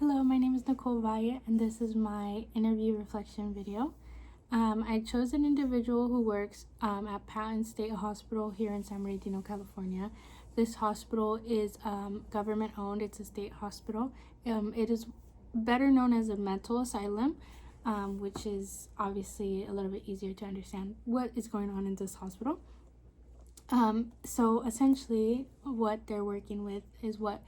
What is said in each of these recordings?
Hello, my name is Nicole Valle, and this is my interview reflection video. I chose an individual who works at Patton State Hospital here in San Bernardino, California. This hospital is government owned. It's a state hospital. It is better known as a mental asylum, which is obviously a little bit easier to understand what is going on in this hospital. So essentially what they're working with is what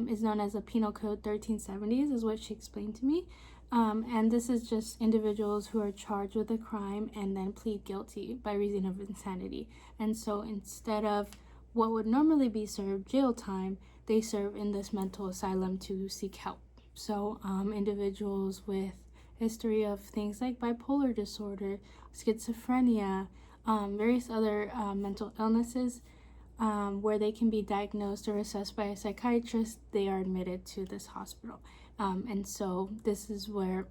is known as a Penal Code 1370s, is what she explained to me. And this is just individuals who are charged with a crime and then plead guilty by reason of insanity. And so instead of what would normally be served jail time, they serve in this mental asylum to seek help. So individuals with history of things like bipolar disorder, schizophrenia, various other mental illnesses, where they can be diagnosed or assessed by a psychiatrist, they are admitted to this hospital. And so this is where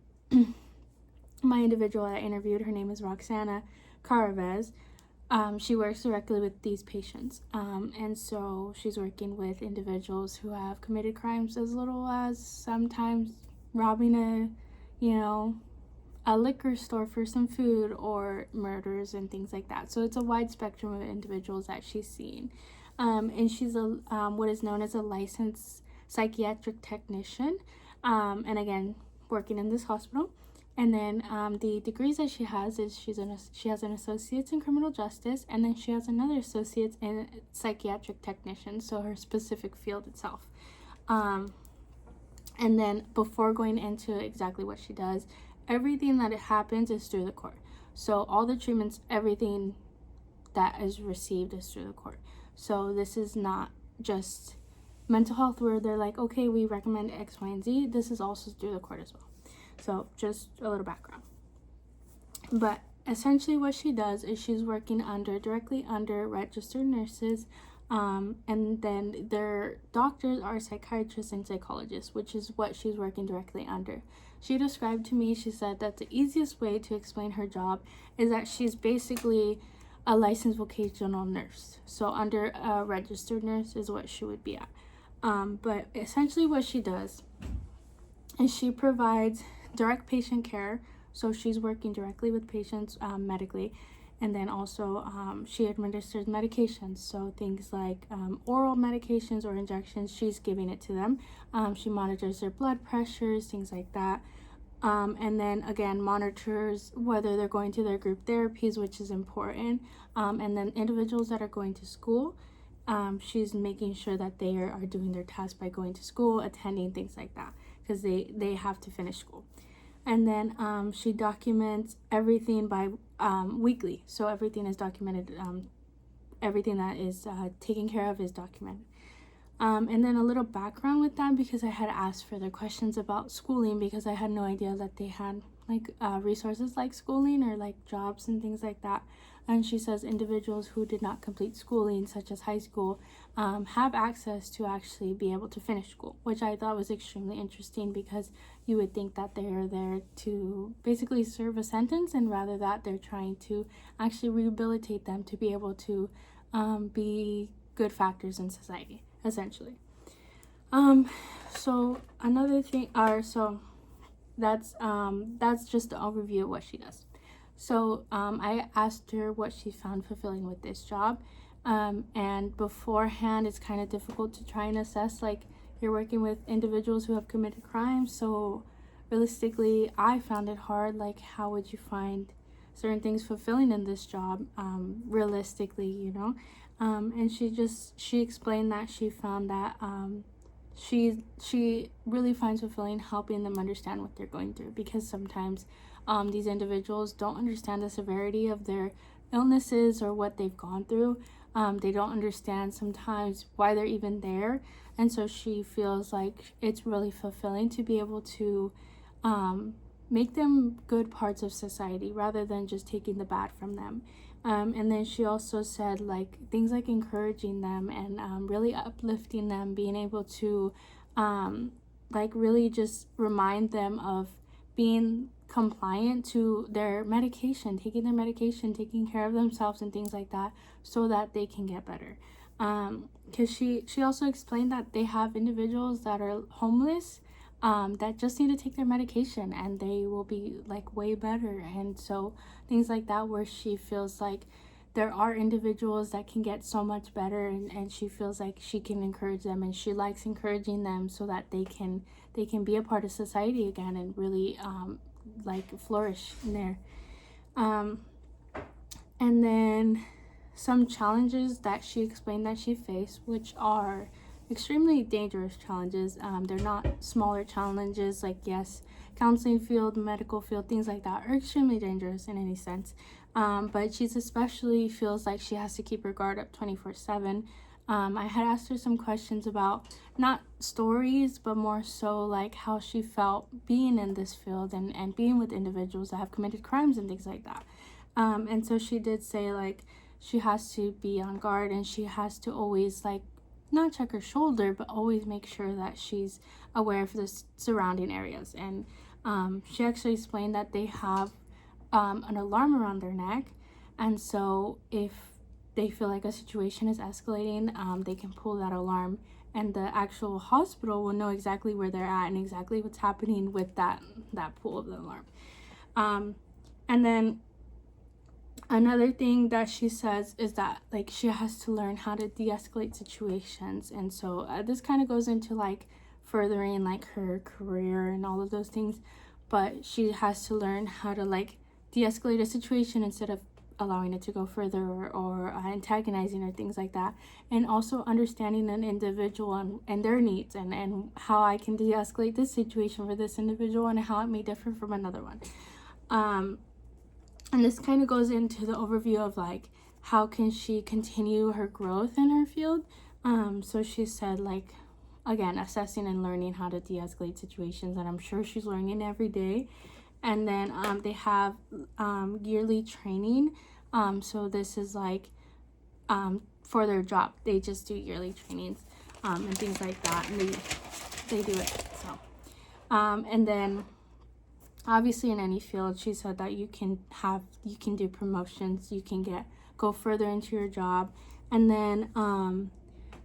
my individual I interviewed, her name is Roxana Caravez. She works directly with these patients. And so she's working with individuals who have committed crimes as little as sometimes robbing a liquor store for some food, or murders and things like that. So it's a wide spectrum of individuals that she's seeing. And she's a what is known as a licensed psychiatric technician, and again working in this hospital. And then the degrees that she has is she has an associate's in criminal justice, and then she has another associate's in psychiatric technician, so her specific field itself. And then before going into exactly what she does, everything that it happens is through the court. So all the treatments, everything that is received is through the court. So this is not just mental health where they're like, okay, we recommend X, Y, and Z. This is also through the court as well. So just a little background. But essentially what she does is she's working directly under registered nurses, and then their doctors are psychiatrists and psychologists, which is what she's working directly under. She described to me, she said that the easiest way to explain her job is that she's basically a licensed vocational nurse. So under a registered nurse is what she would be at. But essentially what she does is she provides direct patient care. So she's working directly with patients medically. And then also she administers medications. So things like oral medications or injections, she's giving it to them. She monitors their blood pressures, things like that. And then again, monitors whether they're going to their group therapies, which is important. And then individuals that are going to school, she's making sure that they are doing their tasks by going to school, attending, things like that, because they have to finish school. And then she documents everything by weekly. So everything is documented. Everything that is taken care of is documented. And then a little background with that, because I had asked further questions about schooling, because I had no idea that they had like resources like schooling or like jobs and things like that. And she says individuals who did not complete schooling, such as high school, have access to actually be able to finish school, which I thought was extremely interesting, because you would think that they are there to basically serve a sentence, and rather that they're trying to actually rehabilitate them to be able to be good factors in society, essentially. So another thing so that's just the overview of what she does. So I asked her what she found fulfilling with this job, and beforehand it's kind of difficult to try and assess, like, you're working with individuals who have committed crimes, so realistically I found it hard, like, how would you find certain things fulfilling in this job, realistically, and she explained that she found that she really finds fulfilling helping them understand what they're going through, because sometimes these individuals don't understand the severity of their illnesses or what they've gone through. They don't understand sometimes why they're even there, and so she feels like it's really fulfilling to be able to make them good parts of society rather than just taking the bad from them. And then she also said, like, things like encouraging them and really uplifting them, being able to like really just remind them of being compliant to their medication, taking their medication, taking care of themselves and things like that, so that they can get better. Because she also explained that they have individuals that are homeless, that just need to take their medication and they will be like way better. And so things like that, where she feels like there are individuals that can get so much better, and she feels like she can encourage them, and she likes encouraging them so that they can be a part of society again and really like flourish in there. And then some challenges that she explained that she faced, which are extremely dangerous challenges. They're not smaller challenges like, yes, counseling field, medical field, things like that are extremely dangerous in any sense. But she's especially feels like she has to keep her guard up 24/7. I had asked her some questions about not stories, but more so like how she felt being in this field and being with individuals that have committed crimes and things like that. And so she did say like she has to be on guard, and she has to always like not check her shoulder, but always make sure that she's aware of the surrounding areas. And she actually explained that they have an alarm around their neck, and so if they feel like a situation is escalating, they can pull that alarm, and the actual hospital will know exactly where they're at and exactly what's happening with that pull of the alarm. And then another thing that she says is that like she has to learn how to de-escalate situations. And so this kind of goes into like furthering like her career and all of those things, but she has to learn how to like de-escalate a situation instead of allowing it to go further, or antagonizing or things like that. And also understanding an individual and their needs, and how I can de-escalate this situation for this individual and how it may differ from another one. And this kind of goes into the overview of like how can she continue her growth in her field. So she said like, again, assessing and learning how to de-escalate situations, and I'm sure she's learning every day. And then they have yearly training. So this is like for their job. They just do yearly trainings and things like that, and they do it. So and then obviously in any field, she said that you can do promotions, you can go further into your job. And then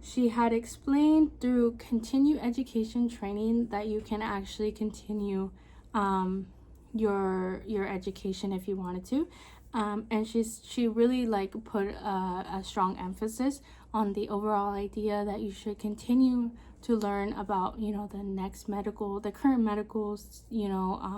she had explained through continued education training that you can actually continue your education if you wanted to. And she really like put a strong emphasis on the overall idea that you should continue to learn about, the current medical,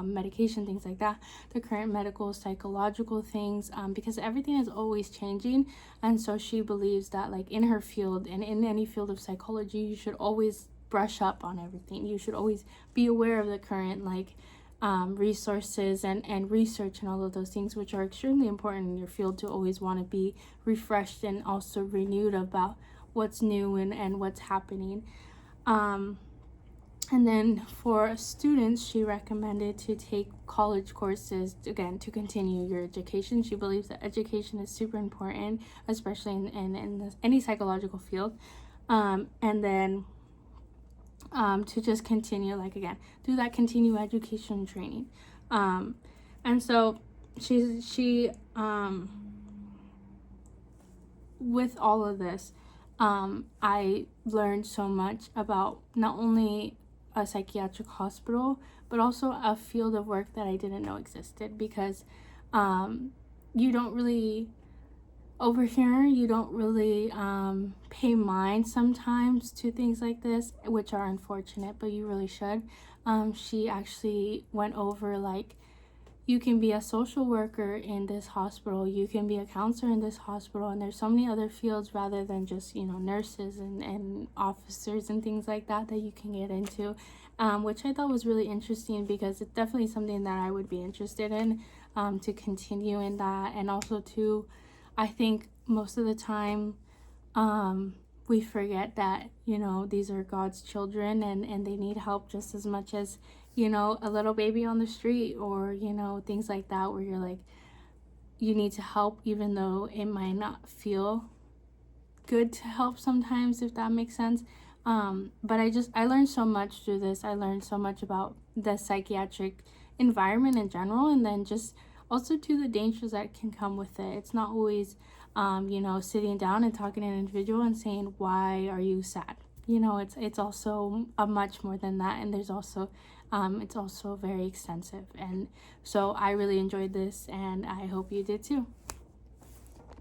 medication, things like that, the current medical, psychological things, because everything is always changing. And so she believes that like in her field and in any field of psychology, you should always brush up on everything. You should always be aware of the current resources and research and all of those things, which are extremely important in your field, to always want to be refreshed and also renewed about what's new and what's happening. And then for students, she recommended to take college courses, again, to continue your education. She believes that education is super important, especially in any psychological field. And then to just continue, do that continued education training. And so she with all of this, I learned so much about not only a psychiatric hospital, but also a field of work that I didn't know existed, because you don't really, over here, you don't really pay mind sometimes to things like this, which are unfortunate, but you really should. She actually went over you can be a social worker in this hospital, you can be a counselor in this hospital, and there's so many other fields rather than just, nurses and officers and things like that you can get into, which I thought was really interesting, because it's definitely something that I would be interested in, to continue in that. And also too, I think most of the time we forget that, these are God's children, and they need help just as much as, a little baby on the street, or, things like that, where you're you need to help, even though it might not feel good to help sometimes, if that makes sense. But I learned so much through this. I learned so much about the psychiatric environment in general, and then just also to the dangers that can come with it. It's not always, sitting down and talking to an individual and saying, why are you sad? you know, it's also a much more than that, and there's also it's also very extensive. And so I really enjoyed this, and I hope you did too.